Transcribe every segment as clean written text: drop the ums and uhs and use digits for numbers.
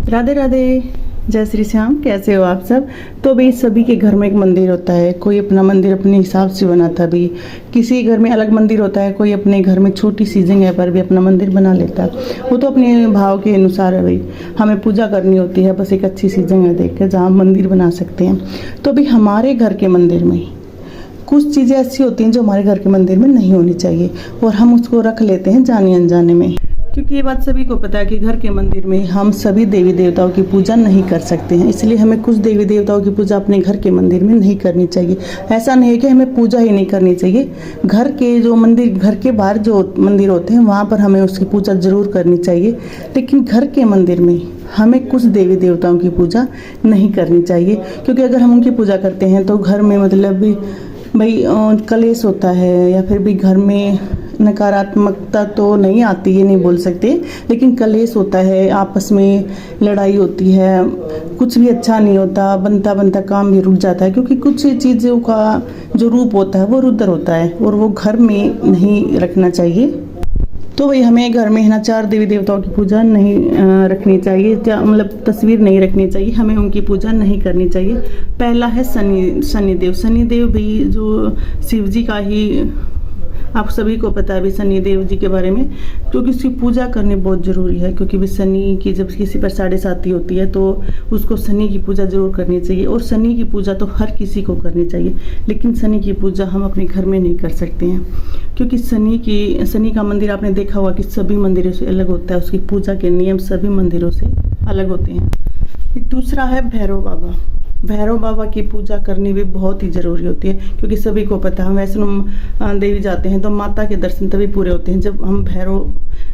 राधे राधे, जय श्री श्याम। कैसे हो आप सब। तो भाई सभी के घर में एक मंदिर होता है, कोई अपना मंदिर अपने हिसाब से बनाता है। भी किसी घर में अलग मंदिर होता है, कोई अपने घर में छोटी सी जगह पर भी अपना मंदिर बना लेता है। वो तो अपने भाव के अनुसार है भाई। हमें पूजा करनी होती है बस एक अच्छी सी जगह देख कर जहाँ मंदिर बना सकते हैं। तो भाई हमारे घर के मंदिर में कुछ चीज़ें ऐसी होती हैं जो हमारे घर के मंदिर में नहीं होनी चाहिए और हम उसको रख लेते हैं जाने अनजाने में। क्योंकि ये बात सभी को पता है कि घर के मंदिर में हम सभी देवी देवताओं की पूजा नहीं कर सकते हैं, इसलिए हमें कुछ देवी देवताओं की पूजा अपने घर के मंदिर में नहीं करनी चाहिए। ऐसा नहीं है कि हमें पूजा ही नहीं करनी चाहिए, घर के जो मंदिर, घर के बाहर जो मंदिर होते हैं वहाँ पर हमें उसकी पूजा ज़रूर करनी चाहिए, लेकिन घर के मंदिर में हमें कुछ देवी देवताओं की पूजा नहीं करनी चाहिए। क्योंकि अगर हम उनकी पूजा करते हैं तो घर में मतलब भी भाई कलेश होता है, या फिर भी घर में नकारात्मकता तो नहीं आती, ये नहीं बोल सकते, लेकिन कलेश होता है, आपस में लड़ाई होती है, कुछ भी अच्छा नहीं होता, बनता बनता काम भी रुक जाता है। क्योंकि कुछ चीज़ों का जो रूप होता है वो रुद्र होता है और वो घर में नहीं रखना चाहिए। तो भाई हमें घर में है ना 4 देवी देवताओं की पूजा नहीं रखनी चाहिए, मतलब तस्वीर नहीं रखनी चाहिए, हमें उनकी पूजा नहीं करनी चाहिए। पहला है शनिदेव। शनिदेव भी जो शिव जी का ही, आप सभी को पता है भी शनिदेव जी के बारे में, क्योंकि उसकी पूजा करनी बहुत ज़रूरी है। क्योंकि भी शनि की जब किसी पर 7.5 होती है तो उसको शनि की पूजा ज़रूर करनी चाहिए। और शनि की पूजा तो हर किसी को करनी चाहिए, लेकिन शनि की पूजा हम अपने घर में नहीं कर सकते हैं। क्योंकि शनि का मंदिर आपने देखा होगा कि सभी मंदिरों से अलग होता है, उसकी पूजा के नियम सभी मंदिरों से अलग होते हैं। दूसरा है भैरव बाबा। भैरव बाबा की पूजा करनी भी बहुत ही ज़रूरी होती है, क्योंकि सभी को पता है हम वैष्णो देवी जाते हैं तो माता के दर्शन तभी पूरे होते हैं जब हम भैरव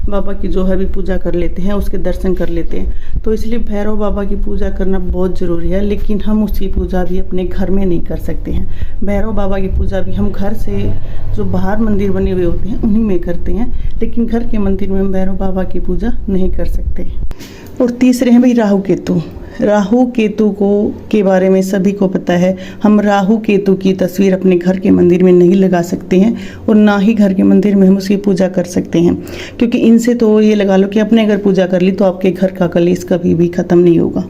बाबा की जो है भी पूजा कर लेते हैं, उसके दर्शन कर लेते हैं। तो इसलिए भैरव बाबा की पूजा करना बहुत ज़रूरी है, लेकिन हम उसकी पूजा भी अपने घर में नहीं कर सकते हैं। भैरव बाबा की पूजा भी हम घर से जो बाहर मंदिर बने हुए होते हैं उन्हीं में करते हैं, लेकिन घर के मंदिर में हम भैरव बाबा की पूजा नहीं कर सकते। और तीसरे हैं भाई राहु केतु। राहु केतु के बारे में सभी को पता है, हम राहु केतु की तस्वीर अपने घर के मंदिर में नहीं लगा सकते हैं और ना ही घर के मंदिर में हम उसकी पूजा कर सकते हैं। क्योंकि इनसे तो ये लगा लो कि अपने घर पूजा कर ली तो आपके घर का कलेश कभी भी ख़त्म नहीं होगा।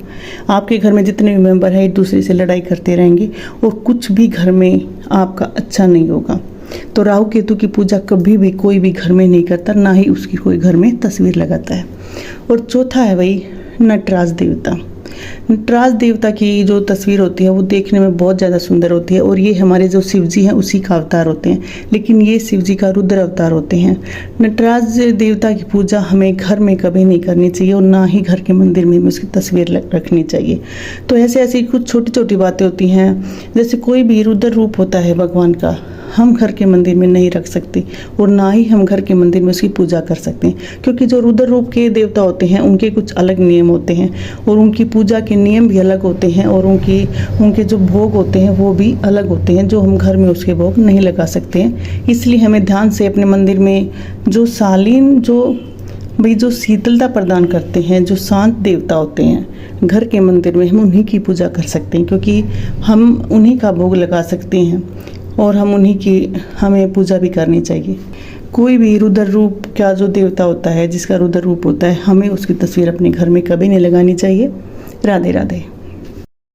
आपके घर में जितने भी मेंबर हैं एक दूसरे से लड़ाई करते रहेंगे और कुछ भी घर में आपका अच्छा नहीं होगा। तो राहु केतु की पूजा कभी भी कोई भी घर में नहीं करता, ना ही उसकी कोई घर में तस्वीर लगाता है। और चौथा है भाई नटराज देवता। नटराज देवता की जो तस्वीर होती है वो देखने में बहुत ज़्यादा सुंदर होती है और ये हमारे जो शिव जी हैं उसी का अवतार होते हैं, लेकिन ये शिव जी का रुद्र अवतार होते हैं। नटराज देवता की पूजा हमें घर में कभी नहीं करनी चाहिए और ना ही घर के मंदिर में उसकी तस्वीर रखनी चाहिए। तो ऐसी कुछ छोटी छोटी बातें होती हैं, जैसे कोई भी रुद्र रूप होता है भगवान का, हम घर के मंदिर में नहीं रख सकते और ना ही हम घर के मंदिर में उसकी पूजा कर सकते हैं। क्योंकि जो रुद्र रूप के देवता होते हैं उनके कुछ अलग नियम होते हैं और उनकी पूजा के नियम भी अलग होते हैं और उनके जो भोग होते हैं वो भी अलग होते हैं, जो हम घर में उसके भोग नहीं लगा सकते हैं। इसलिए हमें ध्यान से अपने मंदिर में जो शालीन, जो शीतलता प्रदान करते हैं, जो शांत देवता होते हैं, घर के मंदिर में हम उन्हीं की पूजा कर सकते हैं। क्योंकि हम उन्हीं का भोग लगा सकते हैं और हम उन्हीं की हमें पूजा भी करनी चाहिए। कोई भी रुद्र रूप का जो देवता होता है, जिसका रुद्र रूप होता है, हमें उसकी तस्वीर अपने घर में कभी नहीं लगानी चाहिए। राधे राधे।